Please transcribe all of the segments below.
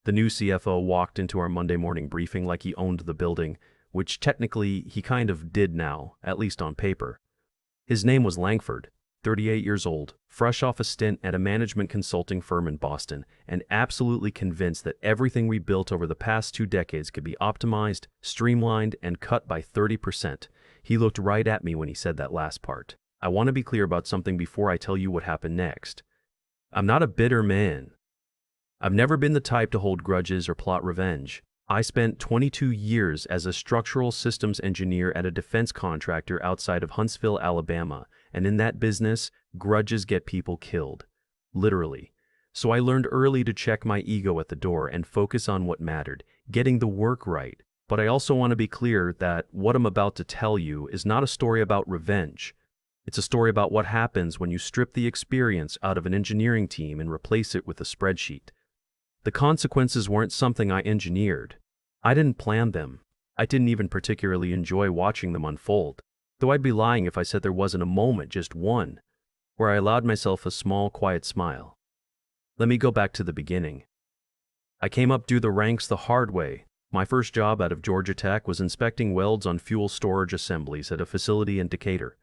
The new CFO walked into our Monday morning briefing like he owned the building, which technically he kind of did now, at least on paper. His name was Langford, 38 years old, fresh off a stint at a management consulting firm in Boston, and absolutely convinced that everything we built over the past 2 decades could be optimized, streamlined, and cut by 30%. He looked right at me when he said that last part. I want to be clear about something before I tell you what happened next. I'm not a bitter man. I've never been the type to hold grudges or plot revenge. I spent 22 years as a structural systems engineer at a defense contractor outside of Huntsville, Alabama, and in that business, grudges get people killed. Literally. So I learned early to check my ego at the door and focus on what mattered, getting the work right. But I also want to be clear that what I'm about to tell you is not a story about revenge. It's a story about what happens when you strip the experience out of an engineering team and replace it with a spreadsheet. The consequences weren't something I engineered. I didn't plan them. I didn't even particularly enjoy watching them unfold, though I'd be lying if I said there wasn't a moment, just one, where I allowed myself a small, quiet smile. Let me go back to the beginning. I came up through the ranks the hard way. My first job out of Georgia Tech was inspecting welds on fuel storage assemblies at a facility in Decatur.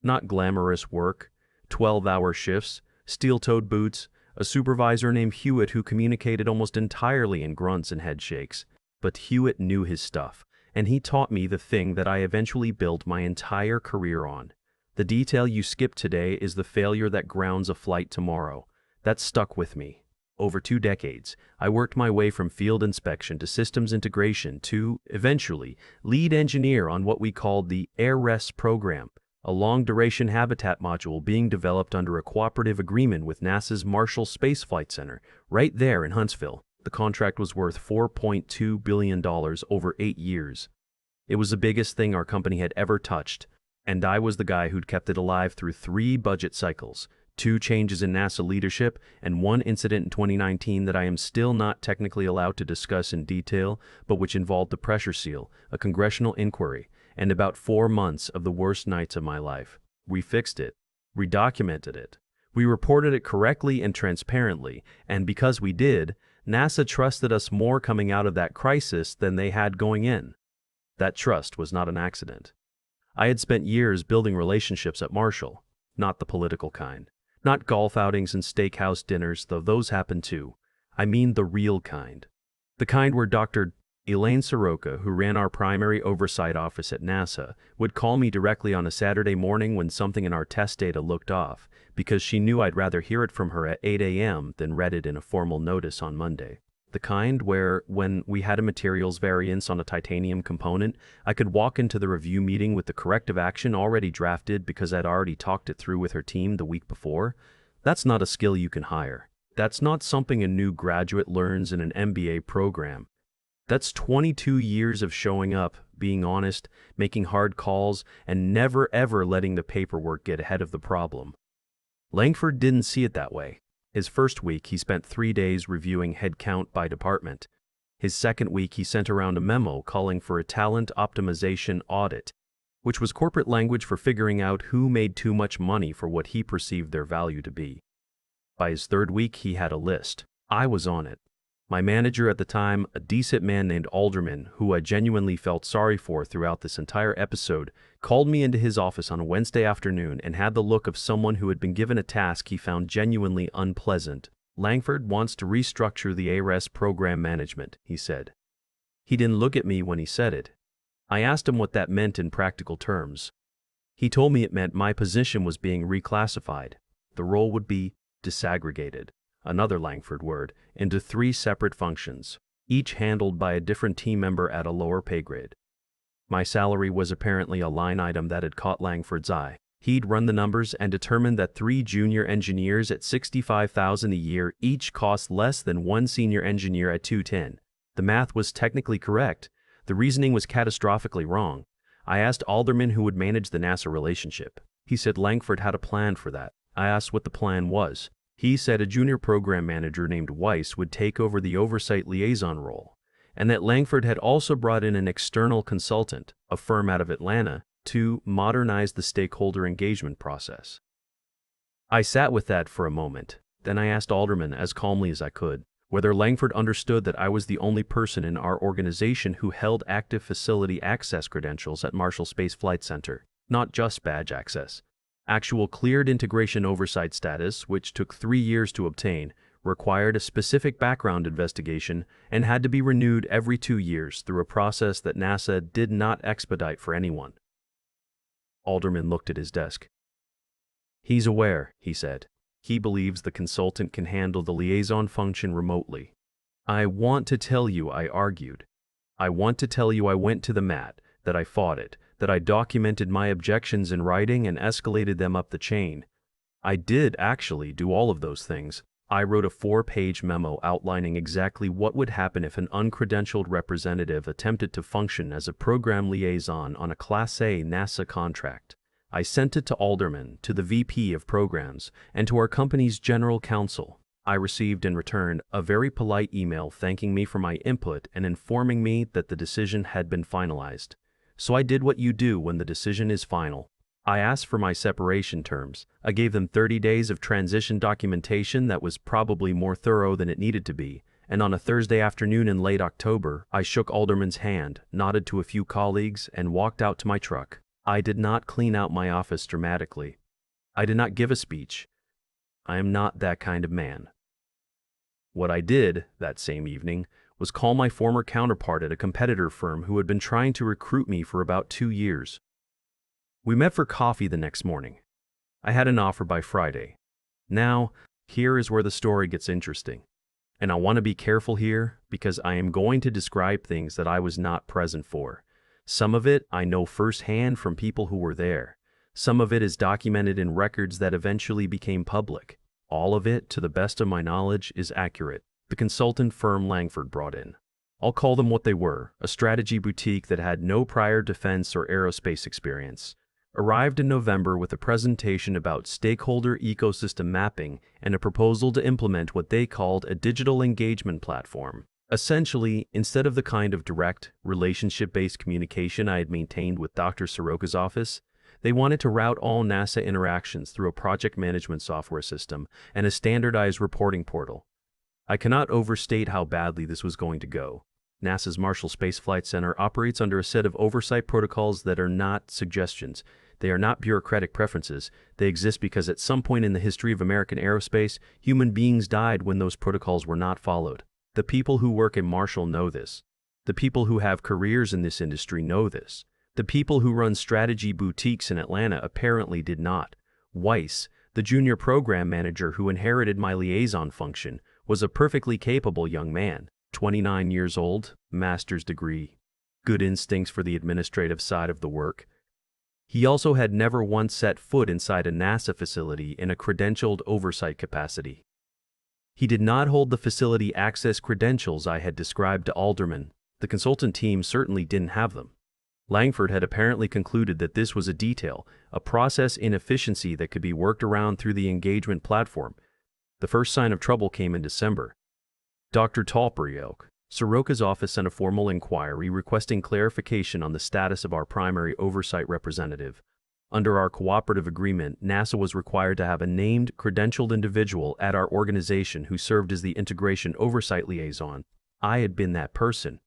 Not glamorous work, 12-hour shifts, steel-toed boots, a supervisor named Hewitt who communicated almost entirely in grunts and head shakes. But Hewitt knew his stuff, and he taught me the thing that I eventually built my entire career on. The detail you skip today is the failure that grounds a flight tomorrow. That stuck with me. Over 2 decades, I worked my way from field inspection to systems integration to, eventually, lead engineer on what we called the ARES program, a long-duration habitat module being developed under a cooperative agreement with NASA's Marshall Space Flight Center, right there in Huntsville. The contract was worth $4.2 billion over 8 years. It was the biggest thing our company had ever touched, and I was the guy who'd kept it alive through 3 budget cycles, 2 changes in NASA leadership, and 1 incident in 2019 that I am still not technically allowed to discuss in detail, but which involved the pressure seal, a congressional inquiry, and about 4 months of the worst nights of my life. We fixed it. We documented it. We reported it correctly and transparently, and because we did, NASA trusted us more coming out of that crisis than they had going in. That trust was not an accident. I had spent years building relationships at Marshall, not the political kind. Not golf outings and steakhouse dinners, though those happened too. I mean the real kind. The kind where Dr. Elaine Soroka, who ran our primary oversight office at NASA, would call me directly on a Saturday morning when something in our test data looked off, because she knew I'd rather hear it from her at 8 a.m. than read it in a formal notice on Monday. The kind where, when we had a materials variance on a titanium component, I could walk into the review meeting with the corrective action already drafted because I'd already talked it through with her team the week before. That's not a skill you can hire. That's not something a new graduate learns in an MBA program. That's 22 years of showing up, being honest, making hard calls, and never ever letting the paperwork get ahead of the problem. Langford didn't see it that way. His first week, he spent 3 days reviewing headcount by department. His second week, he sent around a memo calling for a talent optimization audit, which was corporate language for figuring out who made too much money for what he perceived their value to be. By his third week, he had a list. I was on it. My manager at the time, a decent man named Alderman, who I genuinely felt sorry for throughout this entire episode, called me into his office on a Wednesday afternoon and had the look of someone who had been given a task he found genuinely unpleasant. Langford wants to restructure the ARES program management, he said. He didn't look at me when he said it. I asked him what that meant in practical terms. He told me it meant my position was being reclassified. The role would be disaggregated, another Langford word, into 3 separate functions, each handled by a different team member at a lower pay grade. My salary was apparently a line item that had caught Langford's eye. He'd run the numbers and determined that 3 junior engineers at $65,000 a year each cost less than 1 senior engineer at $210,000. The math was technically correct. The reasoning was catastrophically wrong. I asked Alderman who would manage the NASA relationship. He said Langford had a plan for that. I asked what the plan was. He said a junior program manager named Weiss would take over the oversight liaison role, and that Langford had also brought in an external consultant, a firm out of Atlanta, to modernize the stakeholder engagement process. I sat with that for a moment. Then I asked Alderman as calmly as I could, Whether Langford understood that I was the only person in our organization who held active facility access credentials at Marshall Space Flight Center, not just badge access. Actual cleared integration oversight status, which took 3 years to obtain, required a specific background investigation and had to be renewed every 2 years through a process that NASA did not expedite for anyone. Alderman looked at his desk. "He's aware," he said. "He believes the consultant can handle the liaison function remotely." "I want to tell you," I argued. "I want to tell you I went to the mat, that I fought it, that I documented my objections in writing and escalated them up the chain. I did actually do all of those things. I wrote a 4-page memo outlining exactly what would happen if an uncredentialed representative attempted to function as a program liaison on a Class A NASA contract. I sent it to Alderman, to the VP of Programs, and to our company's general counsel. I received in return a very polite email thanking me for my input and informing me that the decision had been finalized. So I did what you do when the decision is final. I asked for my separation terms. I gave them 30 days of transition documentation that was probably more thorough than it needed to be, and on a Thursday afternoon in late October, I shook Alderman's hand, nodded to a few colleagues, and walked out to my truck. I did not clean out my office dramatically. I did not give a speech. I am not that kind of man. What I did, that same evening, was call my former counterpart at a competitor firm who had been trying to recruit me for about 2 years. We met for coffee the next morning. I had an offer by Friday. Now, here is where the story gets interesting. And I want to be careful here because I am going to describe things that I was not present for. Some of it I know firsthand from people who were there. Some of it is documented in records that eventually became public. All of it, to the best of my knowledge, is accurate. The consultant firm Langford brought in. I'll call them what they were, a strategy boutique that had no prior defense or aerospace experience. Arrived in November with a presentation about stakeholder ecosystem mapping and a proposal to implement what they called a digital engagement platform. Essentially, instead of the kind of direct, relationship-based communication I had maintained with Dr. Soroka's office, they wanted to route all NASA interactions through a project management software system and a standardized reporting portal. I cannot overstate how badly this was going to go. NASA's Marshall Space Flight Center operates under a set of oversight protocols that are not suggestions. They are not bureaucratic preferences. They exist because at some point in the history of American aerospace, human beings died when those protocols were not followed. The people who work at Marshall know this. The people who have careers in this industry know this. The people who run strategy boutiques in Atlanta apparently did not. Weiss, the junior program manager who inherited my liaison function, was a perfectly capable young man, 29 years old, master's degree, good instincts for the administrative side of the work. He also had never once set foot inside a NASA facility in a credentialed oversight capacity. He did not hold the facility access credentials I had described to Alderman. The consultant team certainly didn't have them. Langford had apparently concluded that this was a detail, a process inefficiency that could be worked around through the engagement platform. The first sign of trouble came in December. Dr. Talbriok, Soroka's office sent a formal inquiry requesting clarification on the status of our primary oversight representative. Under our cooperative agreement, NASA was required to have a named, credentialed individual at our organization who served as the integration oversight liaison. I had been that person.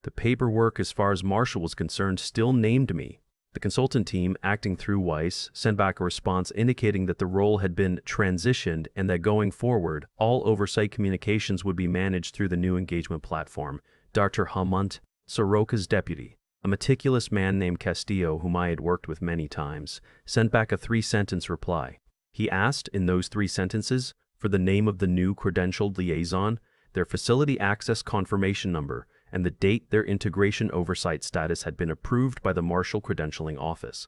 The paperwork, as far as Marshall was concerned, still named me. The consultant team, acting through Weiss, sent back a response indicating that the role had been transitioned and that going forward, all oversight communications would be managed through the new engagement platform. Dr. Hammond, Soroka's deputy, a meticulous man named Castillo, whom I had worked with many times, sent back a 3-sentence reply. He asked, in those 3 sentences, for the name of the new credentialed liaison, their facility access confirmation number, and the date their integration oversight status had been approved by the Marshall Credentialing Office.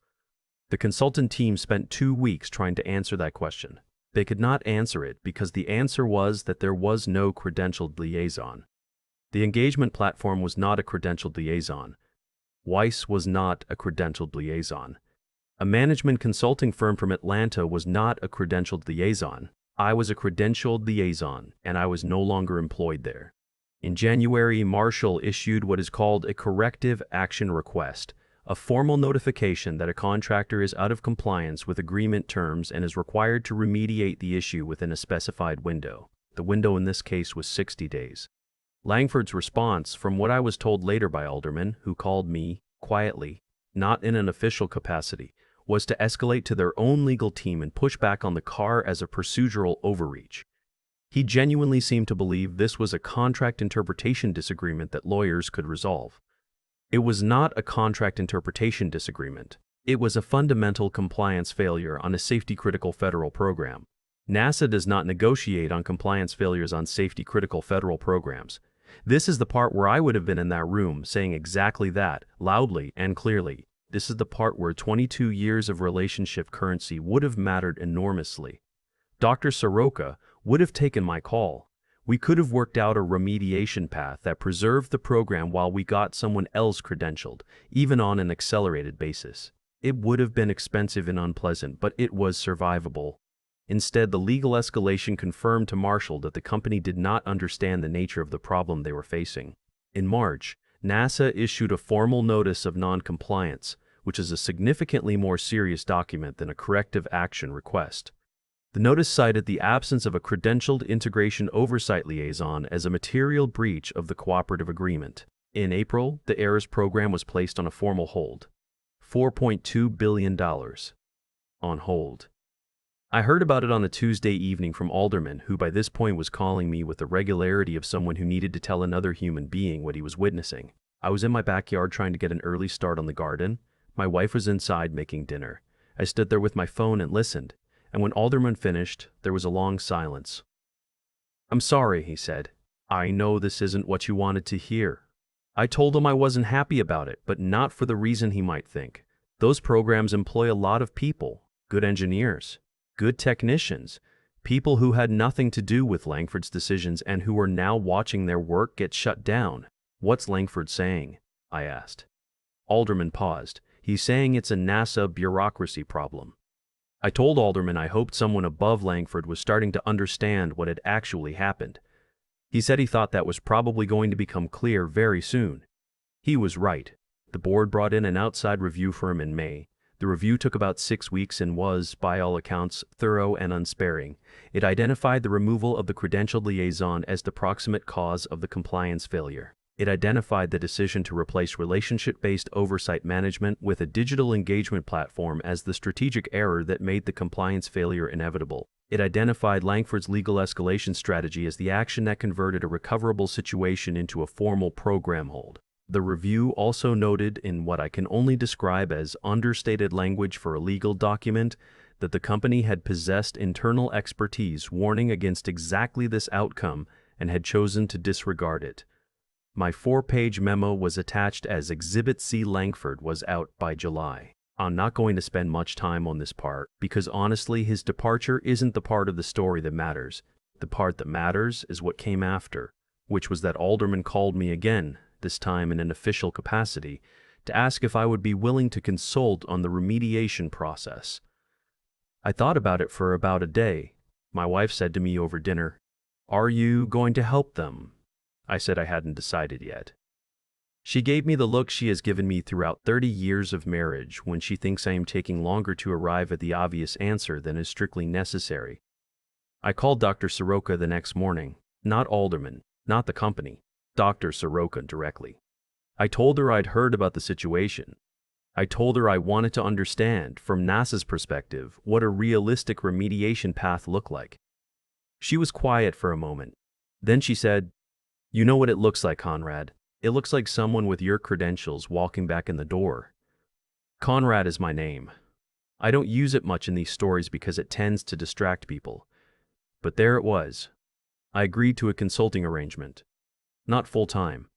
The consultant team spent 2 weeks trying to answer that question. They could not answer it because the answer was that there was no credentialed liaison. The engagement platform was not a credentialed liaison. Weiss was not a credentialed liaison. A management consulting firm from Atlanta was not a credentialed liaison. I was a credentialed liaison, and I was no longer employed there. In January, Marshall issued what is called a corrective action request, a formal notification that a contractor is out of compliance with agreement terms and is required to remediate the issue within a specified window. The window in this case was 60 days. Langford's response, from what I was told later by Alderman, who called me, quietly, not in an official capacity, was to escalate to their own legal team and push back on the car as a procedural overreach. He genuinely seemed to believe this was a contract interpretation disagreement that lawyers could resolve. It was not a contract interpretation disagreement. It was a fundamental compliance failure on a safety-critical federal program. NASA does not negotiate on compliance failures on safety-critical federal programs. This is the part where I would have been in that room saying exactly that, loudly and clearly. This is the part where 22 years of relationship currency would have mattered enormously. Dr. Soroka would have taken my call. We could have worked out a remediation path that preserved the program while we got someone else credentialed, even on an accelerated basis. It would have been expensive and unpleasant, but it was survivable. Instead, the legal escalation confirmed to Marshall that the company did not understand the nature of the problem they were facing. In March, NASA issued a formal notice of non-compliance, which is a significantly more serious document than a corrective action request. The notice cited the absence of a credentialed integration oversight liaison as a material breach of the cooperative agreement. In April, the ARIS program was placed on a formal hold. $4.2 billion. On hold. I heard about it on a Tuesday evening from Alderman, who by this point was calling me with the regularity of someone who needed to tell another human being what he was witnessing. I was in my backyard trying to get an early start on the garden. My wife was inside making dinner. I stood there with my phone and listened, and when Alderman finished, there was a long silence. "I'm sorry," he said. "I know this isn't what you wanted to hear." I told him I wasn't happy about it, but not for the reason he might think. Those programs employ a lot of people, good engineers, good technicians, people who had nothing to do with Langford's decisions and who are now watching their work get shut down. "What's Langford saying?" I asked. Alderman paused. "He's saying it's a NASA bureaucracy problem." I told Alderman I hoped someone above Langford was starting to understand what had actually happened. He said he thought that was probably going to become clear very soon. He was right. The board brought in an outside review firm in May. The review took about 6 weeks and was, by all accounts, thorough and unsparing. It identified the removal of the credentialed liaison as the proximate cause of the compliance failure. It identified the decision to replace relationship-based oversight management with a digital engagement platform as the strategic error that made the compliance failure inevitable. It identified Langford's legal escalation strategy as the action that converted a recoverable situation into a formal program hold. The review also noted, in what I can only describe as understated language for a legal document, that the company had possessed internal expertise warning against exactly this outcome and had chosen to disregard it. My 4-page memo was attached as Exhibit C. Langford was out by July. I'm not going to spend much time on this part, because honestly his departure isn't the part of the story that matters. The part that matters is what came after, which was that Alderman called me again, this time in an official capacity, to ask if I would be willing to consult on the remediation process. I thought about it for about a day. My wife said to me over dinner, "Are you going to help them?" I said I hadn't decided yet. She gave me the look she has given me throughout 30 years of marriage when she thinks I am taking longer to arrive at the obvious answer than is strictly necessary. I called Dr. Soroka the next morning, not Alderman, not the company, Dr. Soroka directly. I told her I'd heard about the situation. I told her I wanted to understand, from NASA's perspective, what a realistic remediation path looked like. She was quiet for a moment. Then she said, "You know what it looks like, Conrad. It looks like someone with your credentials walking back in the door." Conrad is my name. I don't use it much in these stories because it tends to distract people. But there it was. I agreed to a consulting arrangement. Not full-time.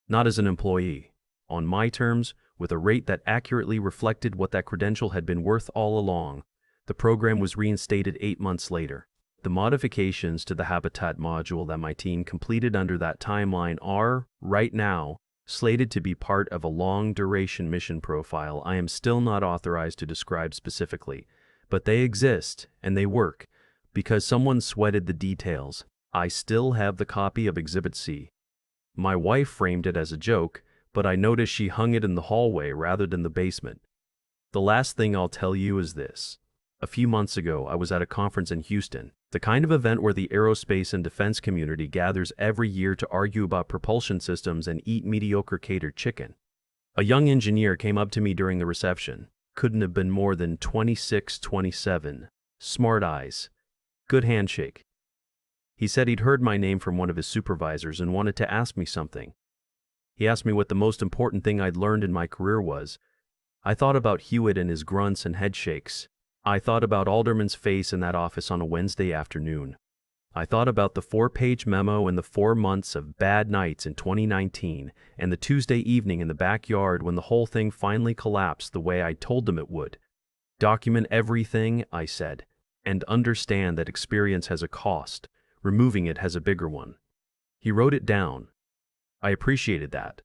Not as an employee. On my terms, with a rate that accurately reflected what that credential had been worth all along. The program was reinstated 8 months later. The modifications to the Habitat module that my team completed under that timeline are, right now, slated to be part of a long-duration mission profile I am still not authorized to describe specifically, but they exist, and they work, because someone sweated the details. I still have the copy of Exhibit C. My wife framed it as a joke, but I noticed she hung it in the hallway rather than the basement. The last thing I'll tell you is this. A few months ago, I was at a conference in Houston. The kind of event where the aerospace and defense community gathers every year to argue about propulsion systems and eat mediocre catered chicken. A young engineer came up to me during the reception. Couldn't have been more than 26, 27. Smart eyes. Good handshake. He said he'd heard my name from one of his supervisors and wanted to ask me something. He asked me what the most important thing I'd learned in my career was. I thought about Hewitt and his grunts and headshakes. I thought about Alderman's face in that office on a Wednesday afternoon. I thought about the 4-page memo and the 4 months of bad nights in 2019 and the Tuesday evening in the backyard when the whole thing finally collapsed the way I told them it would. Document everything, I said, and understand that experience has a cost. Removing it has a bigger one. He wrote it down. I appreciated that.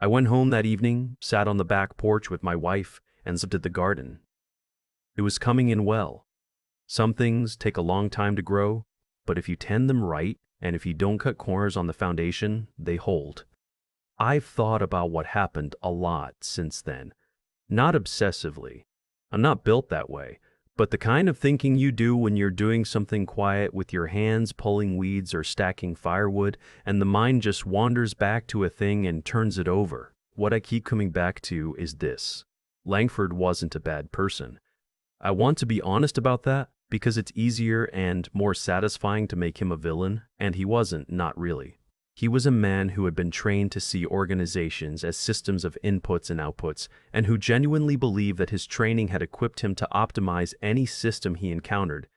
I went home that evening, sat on the back porch with my wife, and zipped at the garden. It was coming in well. Some things take a long time to grow, but if you tend them right, and if you don't cut corners on the foundation, they hold. I've thought about what happened a lot since then. Not obsessively. I'm not built that way. But the kind of thinking you do when you're doing something quiet with your hands pulling weeds or stacking firewood, and the mind just wanders back to a thing and turns it over. What I keep coming back to is this. Langford wasn't a bad person. I want to be honest about that because it's easier and more satisfying to make him a villain, and he wasn't, not really. He was a man who had been trained to see organizations as systems of inputs and outputs, and who genuinely believed that his training had equipped him to optimize any system he encountered.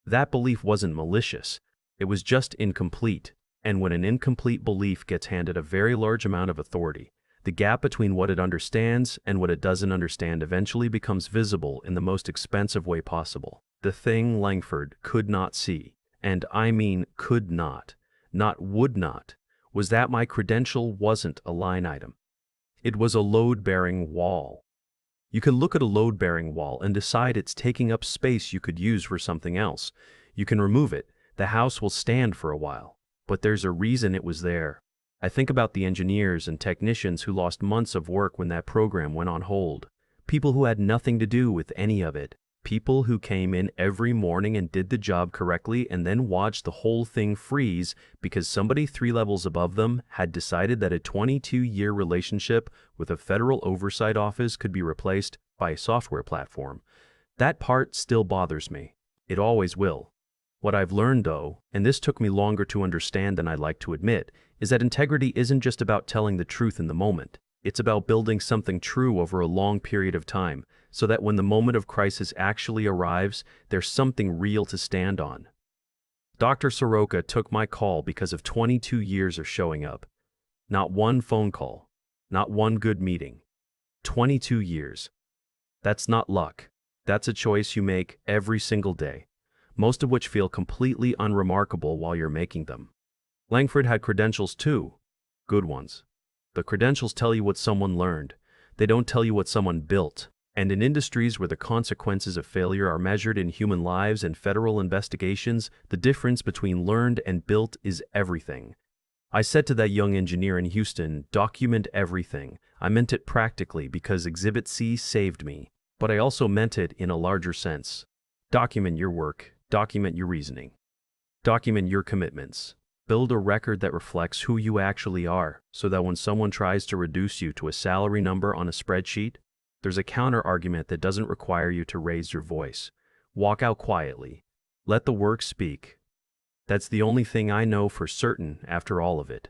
That belief wasn't malicious. It was just incomplete, and when an incomplete belief gets handed a very large amount of authority, the gap between what it understands and what it doesn't understand eventually becomes visible in the most expensive way possible. The thing Langford could not see, and I mean could not would not, was that my credential wasn't a line item. It was a load-bearing wall. You can look at a load-bearing wall and decide it's taking up space you could use for something else. You can remove it. The house will stand for a while. But there's a reason it was there. I think about the engineers and technicians who lost months of work when that program went on hold. People who had nothing to do with any of it. People who came in every morning and did the job correctly and then watched the whole thing freeze because somebody 3 levels above them had decided that a 22-year relationship with a federal oversight office could be replaced by a software platform. That part still bothers me. It always will. What I've learned, though, and this took me longer to understand than I'd like to admit, is that integrity isn't just about telling the truth in the moment. It's about building something true over a long period of time, so that when the moment of crisis actually arrives, there's something real to stand on. Dr. Soroka took my call because of 22 years of showing up. Not one phone call, not one good meeting. 22 years. That's not luck. That's a choice you make every single day, most of which feel completely unremarkable while you're making them. Langford had credentials too, good ones. The credentials tell you what someone learned. They don't tell you what someone built. And in industries where the consequences of failure are measured in human lives and federal investigations, the difference between learned and built is everything. I said to that young engineer in Houston, document everything. I meant it practically because Exhibit C saved me, but I also meant it in a larger sense. Document your work, document your reasoning, document your commitments. Build a record that reflects who you actually are, so that when someone tries to reduce you to a salary number on a spreadsheet, there's a counter-argument that doesn't require you to raise your voice. Walk out quietly. Let the work speak. That's the only thing I know for certain after all of it.